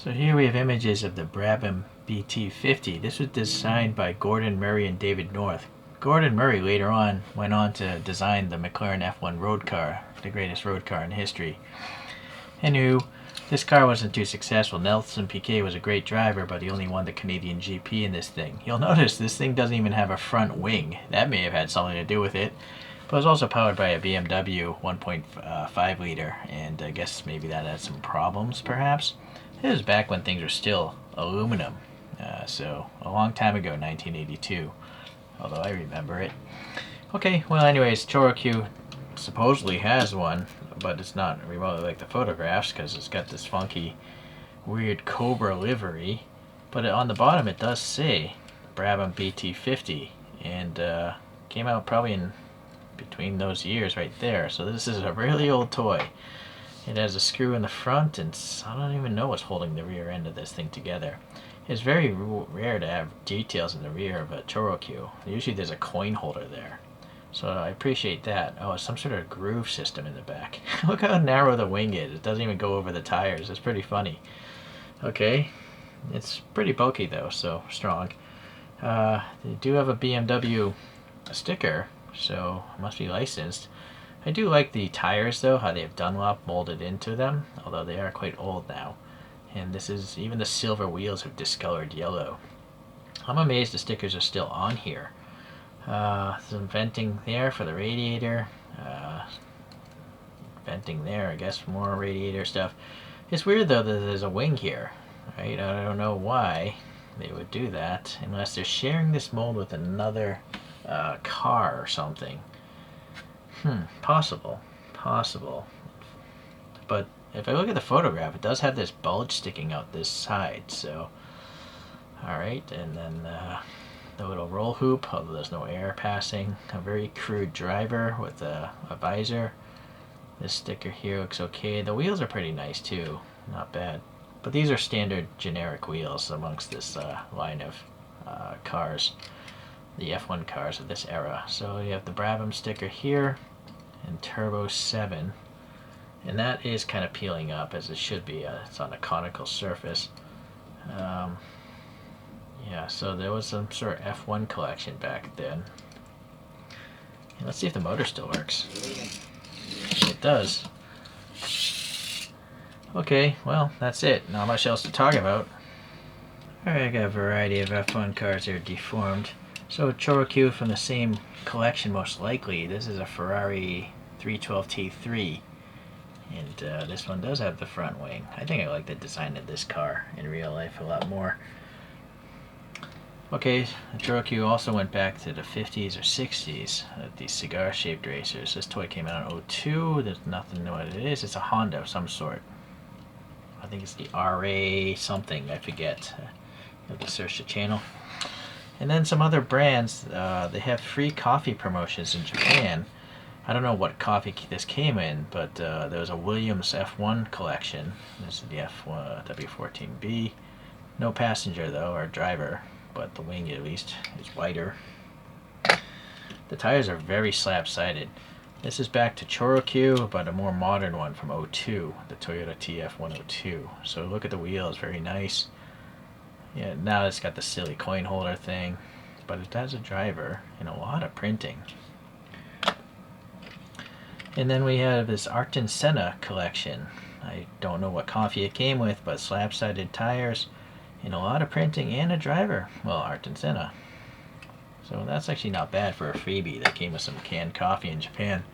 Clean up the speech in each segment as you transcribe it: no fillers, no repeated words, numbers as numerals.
So here we have images of the Brabham BT50. This was designed by Gordon Murray and David North. Gordon Murray later on went on to design the McLaren F1 road car, the greatest road car in history. Anywho, this car wasn't too successful. Nelson Piquet was a great driver, but he only won the Canadian GP in this thing. You'll notice this thing doesn't even have a front wing. That may have had something to do with it. But it was also powered by a BMW 1.5 liter, and I guess maybe that had some problems, perhaps. It was back when things were still aluminum, so a long time ago, 1982, although I remember it. Okay, well anyways, ChoroQ supposedly has one, but it's not remotely like the photographs because it's got this funky, weird Cobra livery. But on the bottom it does say Brabham BT50, and came out probably in between those years right there. So this is a really old toy. It has a screw in the front, and I don't even know what's holding the rear end of this thing together. It's very rare to have details in the rear of a ChoroQ. Usually there's a coin holder there. So I appreciate that. Oh, it's some sort of groove system in the back. Look how narrow the wing is. It doesn't even go over the tires. It's pretty funny. Okay. It's pretty bulky though, so strong. They do have a BMW sticker, so it must be licensed. I do like the tires though, how they have Dunlop molded into them, although they are quite old now. And this is, even the silver wheels have discolored yellow. I'm amazed the stickers are still on here. Some venting there for the radiator. Venting there, I guess, more radiator stuff. It's weird though that there's a wing here, right? I don't know why they would do that, unless they're sharing this mold with another car or something. Possible. But if I look at the photograph, it does have this bulge sticking out this side, so... Alright, and then the little roll hoop, although there's no air passing. A very crude driver with a visor. This sticker here looks okay. The wheels are pretty nice too, not bad. But these are standard generic wheels amongst this line of cars. The F1 cars of this era. So you have the Brabham sticker here, and Turbo 7, and that is kind of peeling up as it should be. It's on a conical surface. Yeah, so there was some sort of F1 collection back then. And let's see if the motor still works. It does. Okay, well, that's it. Not much else to talk about. Alright, I got a variety of F1 cars that are deformed. So ChoroQ from the same collection, most likely. This is a Ferrari 312 T3, and this one does have the front wing. I think I like the design of this car in real life a lot more. Okay, ChoroQ also went back to the 50s or 60s, these cigar-shaped racers. This toy came out in 02. There's nothing to know what it is. It's a Honda of some sort. I think it's the RA something, I forget. You have to search the channel. And then some other brands, they have free coffee promotions in Japan. I don't know what coffee this came in, but there was a Williams F1 collection. This is the F1 W14B. No passenger though, or driver, but the wing at least is wider. The tires are very slab-sided. This is back to ChoroQ, but a more modern one from 02, the Toyota TF102. So look at the wheels, very nice. Yeah, now it's got the silly coin holder thing, but it has a driver and a lot of printing. And then we have this Ayrton Senna collection. I don't know what coffee it came with, but slab-sided tires and a lot of printing and a driver. Well, Ayrton Senna. So that's actually not bad for a freebie that came with some canned coffee in Japan.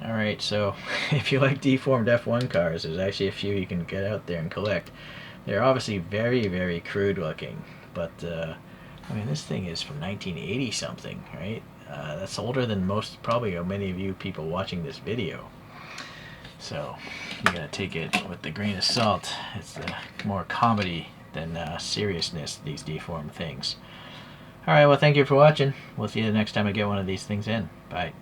Alright, so if you like deformed F1 cars, there's actually a few you can get out there and collect. They're obviously very, very crude looking, but I mean, this thing is from 1980 something, right? That's older than probably many of you people watching this video. So you gotta take it with a grain of salt. It's more comedy than seriousness, these deformed things. Alright, well, thank you for watching. We'll see you the next time I get one of these things in. Bye.